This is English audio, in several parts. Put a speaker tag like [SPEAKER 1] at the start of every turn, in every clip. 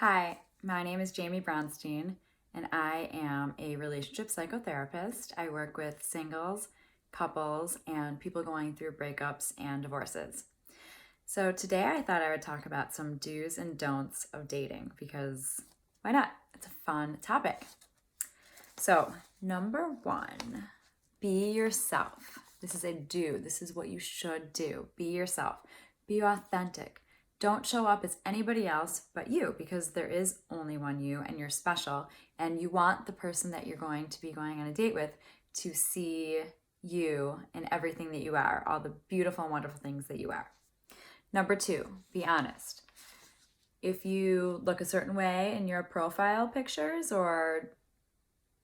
[SPEAKER 1] Hi, my name is Jamie Bronstein, and I am a relationship psychotherapist. I work with singles, couples, and people going through breakups and divorces. So today I thought I would talk about some do's and don'ts of dating because why not? It's a fun topic. So, number one, be yourself. This is a do. This is what you should do. Be yourself. Be authentic. Don't show up as anybody else but you because there is only one you and you're special. And you want the person that you're going to be going on a date with to see you and everything that you are, all the beautiful and wonderful things that you are. Number two, be honest. If you look a certain way in your profile pictures or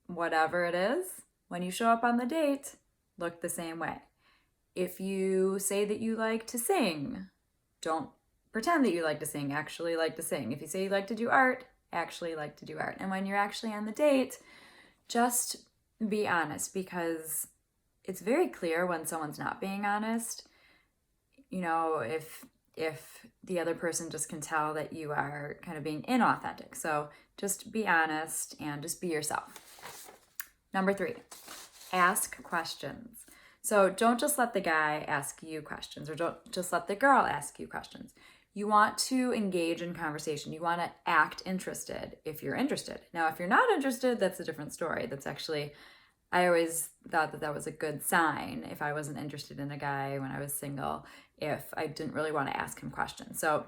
[SPEAKER 1] whatever it is, when you show up on the date, look the same way. If you say that you like to sing, don't pretend that you like to sing, actually like to sing. If you say you like to do art, actually like to do art. And when you're actually on the date, just be honest because it's very clear when someone's not being honest. You know, if the other person just can tell that you are kind of being inauthentic. So just be honest and just be yourself. Number three, ask questions. So don't just let the guy ask you questions or don't just let the girl ask you questions. You want to engage in conversation. You want to act interested if you're interested. Now, if you're not interested, that's a different story. That's actually, I always thought that was a good sign if I wasn't interested in a guy when I was single, if I didn't really want to ask him questions. So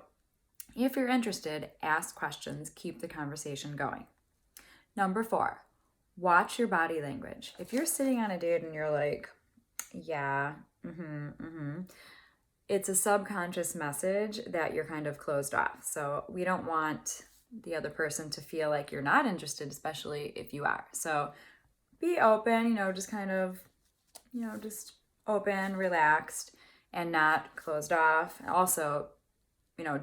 [SPEAKER 1] if you're interested, ask questions, keep the conversation going. Number four, watch your body language. If you're sitting on a date and you're like, yeah, it's a subconscious message that you're kind of closed off. So we don't want the other person to feel like you're not interested, especially if you are. So be open, just kind of, just open, relaxed, and not closed off. Also,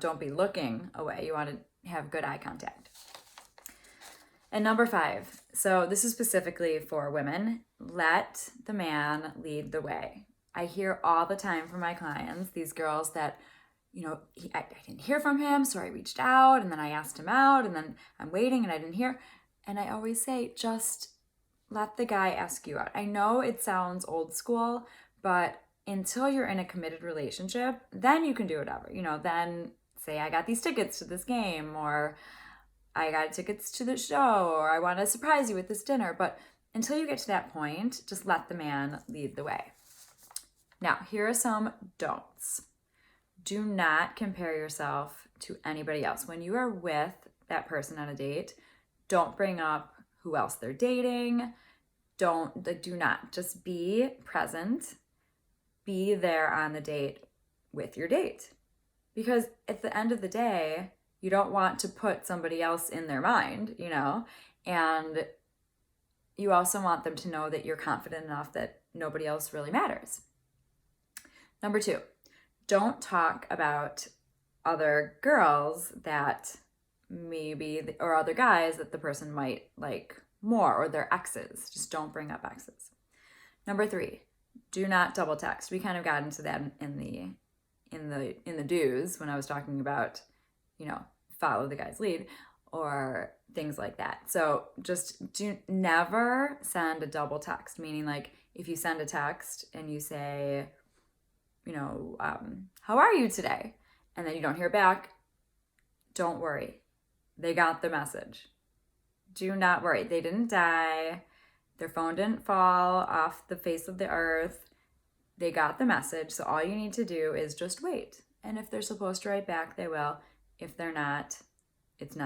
[SPEAKER 1] don't be looking away. You want to have good eye contact. And number five, so this is specifically for women, let the man lead the way. I hear all the time from my clients, these girls that, I didn't hear from him, so I reached out and then I asked him out and then I'm waiting and I didn't hear. And I always say, just let the guy ask you out. I know it sounds old school, but until you're in a committed relationship, then you can do whatever. Then say, I got these tickets to this game, or I got tickets to the show, or I want to surprise you with this dinner. But until you get to that point, just let the man lead the way. Now, here are some don'ts. Do not compare yourself to anybody else. When you are with that person on a date, don't bring up who else they're dating. Do not. Just be present. Be there on the date with your date. Because at the end of the day, you don't want to put somebody else in their mind, and you also want them to know that you're confident enough that nobody else really matters. Number two, don't talk about other girls that or other guys that the person might like more, or their exes. Just don't bring up exes. Number three, do not double text. We kind of got into that in the do's when I was talking about, follow the guy's lead or things like that. So just never send a double text, meaning like if you send a text and you say, how are you today? And then you don't hear back, don't worry. They got the message. Do not worry. They didn't die. Their phone didn't fall off the face of the earth. They got the message. So all you need to do is just wait. And if they're supposed to write back, they will. If they're not, it's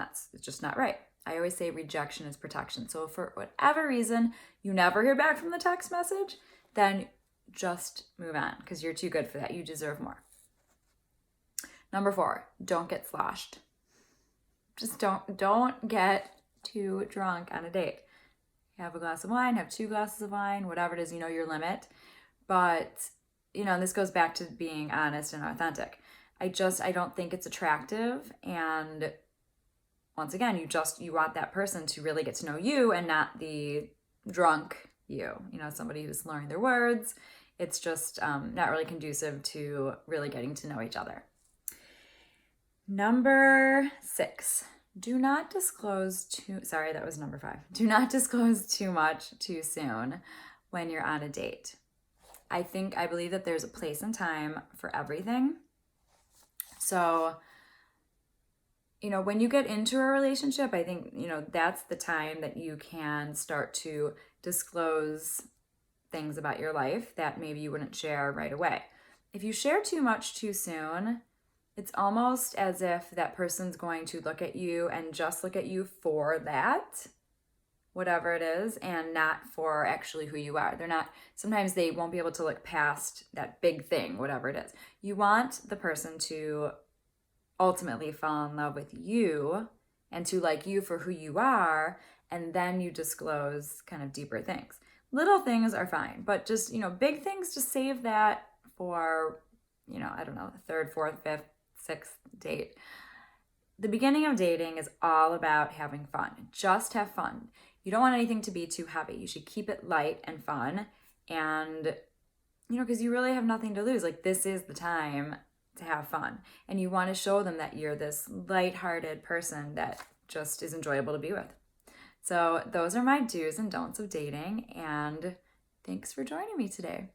[SPEAKER 1] just not right. I always say rejection is protection. So if for whatever reason you never hear back from the text message, then just move on because you're too good for that. You deserve more. Number four, don't get sloshed. Just don't get too drunk on a date. Have a glass of wine, have 2 glasses of wine, whatever it is, your limit. But, this goes back to being honest and authentic. I don't think it's attractive. And once again, you want that person to really get to know you and not the drunk you, somebody who's slurring their words. It's just not really conducive to really getting to know each other. Number 6, Do not disclose sorry, that was number 5. Do not disclose too much too soon when you're on a date. I believe that there's a place and time for everything. So, when you get into a relationship, I think, that's the time that you can start to disclose things about your life that maybe you wouldn't share right away. If you share too much too soon, it's almost as if that person's going to look at you and just look at you for that, whatever it is, and not for actually who you are. Sometimes they won't be able to look past that big thing, whatever it is. You want the person to ultimately fall in love with you and to like you for who you are, and then you disclose kind of deeper things. Little things are fine, but just, big things, just save that for, I don't know, the third, fourth, fifth, sixth date. The beginning of dating is all about having fun. Just have fun. You don't want anything to be too heavy. You should keep it light and fun. And, because you really have nothing to lose. Like, this is the time to have fun. And you want to show them that you're this lighthearted person that just is enjoyable to be with. So those are my do's and don'ts of dating. And thanks for joining me today.